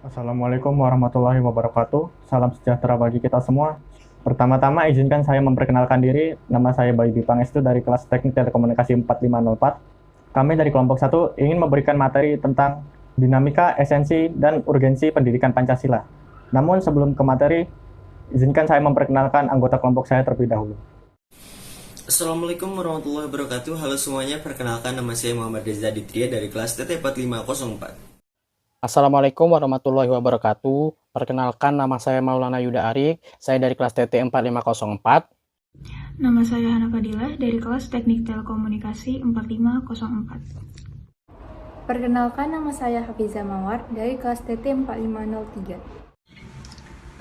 Assalamualaikum warahmatullahi wabarakatuh. Salam sejahtera bagi kita semua. Pertama-tama izinkan saya memperkenalkan diri. Nama saya Bayu Dipangestu dari kelas Teknik Telekomunikasi 4504. Kami dari kelompok 1 ingin memberikan materi tentang dinamika, esensi, dan urgensi pendidikan Pancasila. Namun sebelum ke materi, izinkan saya memperkenalkan anggota kelompok saya terlebih dahulu. Assalamualaikum warahmatullahi wabarakatuh. Halo semuanya, perkenalkan nama saya Muhammad Reza Ditria dari kelas TT4504. Assalamualaikum warahmatullahi wabarakatuh. Perkenalkan nama saya Maulana Yuda Arik. Saya dari kelas TT 4504. Nama saya Hana Fadilah dari kelas Teknik Telekomunikasi 4504. Perkenalkan, nama saya Hafiza Mawar dari kelas TT 4503.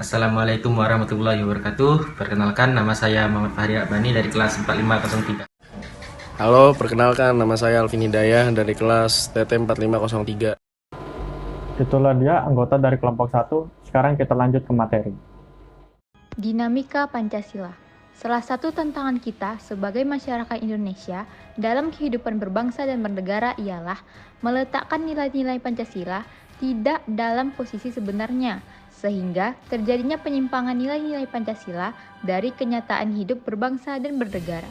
Assalamualaikum warahmatullahi wabarakatuh. Perkenalkan, nama saya Muhammad Fahri Abani dari kelas 4503. Halo, perkenalkan nama saya Alvin Hidayah dari kelas TT 4503. Itulah dia anggota dari kelompok 1. Sekarang kita lanjut ke materi. Dinamika Pancasila. Salah satu tantangan kita sebagai masyarakat Indonesia dalam kehidupan berbangsa dan bernegara ialah meletakkan nilai-nilai Pancasila tidak dalam posisi sebenarnya, sehingga terjadinya penyimpangan nilai-nilai Pancasila dari kenyataan hidup berbangsa dan bernegara.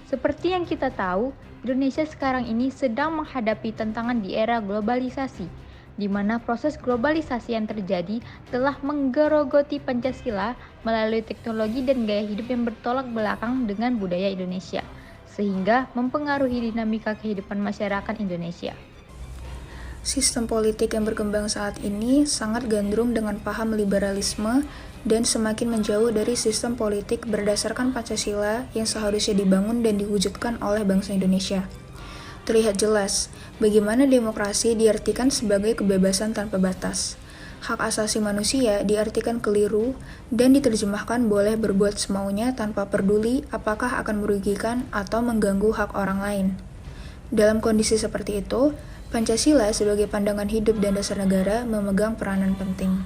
Seperti yang kita tahu, Indonesia sekarang ini sedang menghadapi tantangan di era globalisasi, di mana proses globalisasi yang terjadi telah menggerogoti Pancasila melalui teknologi dan gaya hidup yang bertolak belakang dengan budaya Indonesia, sehingga mempengaruhi dinamika kehidupan masyarakat Indonesia. Sistem politik yang berkembang saat ini sangat gandrung dengan paham liberalisme dan semakin menjauh dari sistem politik berdasarkan Pancasila yang seharusnya dibangun dan diwujudkan oleh bangsa Indonesia. Terlihat jelas bagaimana demokrasi diartikan sebagai kebebasan tanpa batas. Hak asasi manusia diartikan keliru dan diterjemahkan boleh berbuat semaunya tanpa peduli apakah akan merugikan atau mengganggu hak orang lain. Dalam kondisi seperti itu, Pancasila sebagai pandangan hidup dan dasar negara memegang peranan penting.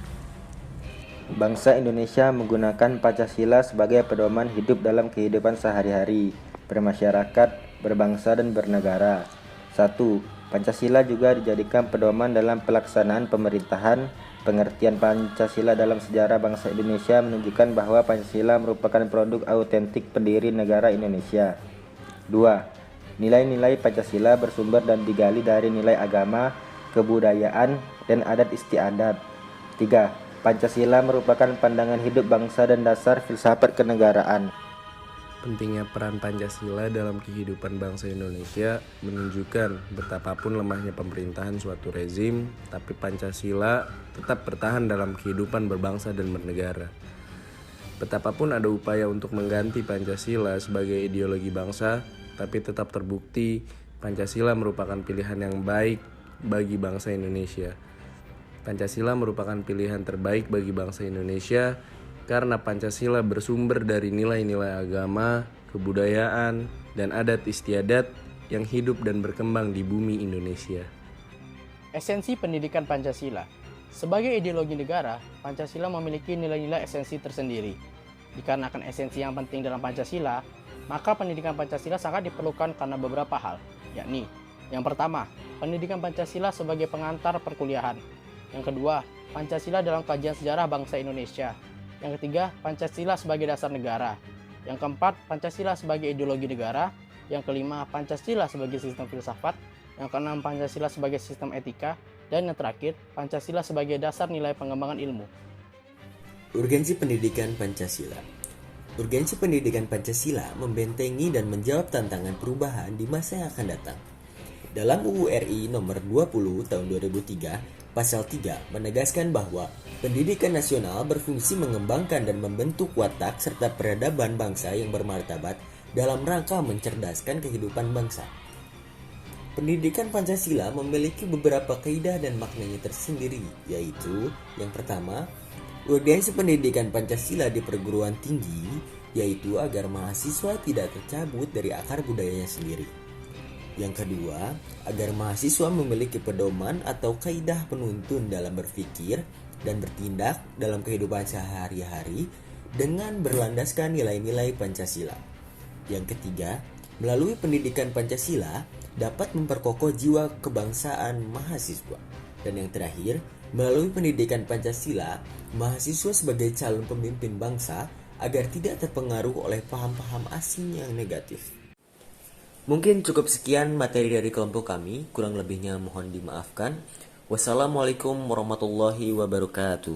Bangsa Indonesia menggunakan Pancasila sebagai pedoman hidup dalam kehidupan sehari-hari, bermasyarakat, berbangsa dan bernegara. 1. Pancasila juga dijadikan pedoman dalam pelaksanaan pemerintahan. Pengertian Pancasila dalam sejarah bangsa Indonesia menunjukkan bahwa Pancasila merupakan produk autentik pendiri negara Indonesia. 2. Nilai-nilai Pancasila bersumber dan digali dari nilai agama, kebudayaan, dan adat istiadat. 3. Pancasila merupakan pandangan hidup bangsa dan dasar filsafat kenegaraan. Pentingnya peran Pancasila dalam kehidupan bangsa Indonesia menunjukkan betapapun lemahnya pemerintahan suatu rezim, tapi Pancasila tetap bertahan dalam kehidupan berbangsa dan bernegara. Betapapun ada upaya untuk mengganti Pancasila sebagai ideologi bangsa, tapi tetap terbukti Pancasila merupakan pilihan yang baik bagi bangsa Indonesia. Pancasila merupakan pilihan terbaik bagi bangsa Indonesia karena Pancasila bersumber dari nilai-nilai agama, kebudayaan, dan adat istiadat yang hidup dan berkembang di bumi Indonesia. Esensi pendidikan Pancasila. Sebagai ideologi negara, Pancasila memiliki nilai-nilai esensi tersendiri. Dikarenakan esensi yang penting dalam Pancasila, maka pendidikan Pancasila sangat diperlukan karena beberapa hal, yakni yang pertama, pendidikan Pancasila sebagai pengantar perkuliahan. Yang kedua, Pancasila dalam kajian sejarah bangsa Indonesia. Yang ketiga, Pancasila sebagai dasar negara. Yang keempat, Pancasila sebagai ideologi negara. Yang kelima, Pancasila sebagai sistem filsafat. Yang keenam, Pancasila sebagai sistem etika. Dan yang terakhir, Pancasila sebagai dasar nilai pengembangan ilmu. Urgensi pendidikan Pancasila. Urgensi pendidikan Pancasila membentengi dan menjawab tantangan perubahan di masa yang akan datang. Dalam UU RI nomor 20 tahun 2003, Pasal 3 menegaskan bahwa pendidikan nasional berfungsi mengembangkan dan membentuk watak serta peradaban bangsa yang bermartabat dalam rangka mencerdaskan kehidupan bangsa. Pendidikan Pancasila memiliki beberapa kaidah dan maknanya tersendiri, yaitu yang pertama, urgensi pendidikan Pancasila di perguruan tinggi, yaitu agar mahasiswa tidak tercabut dari akar budayanya sendiri. Yang kedua, agar mahasiswa memiliki pedoman atau kaidah penuntun dalam berpikir dan bertindak dalam kehidupan sehari-hari dengan berlandaskan nilai-nilai Pancasila. Yang ketiga, melalui pendidikan Pancasila dapat memperkokoh jiwa kebangsaan mahasiswa. Dan yang terakhir, Melalui pendidikan Pancasila, mahasiswa sebagai calon pemimpin bangsa agar tidak terpengaruh oleh paham-paham asing yang negatif. Mungkin cukup sekian materi dari kelompok kami, kurang lebihnya mohon dimaafkan. Wassalamualaikum warahmatullahi wabarakatuh.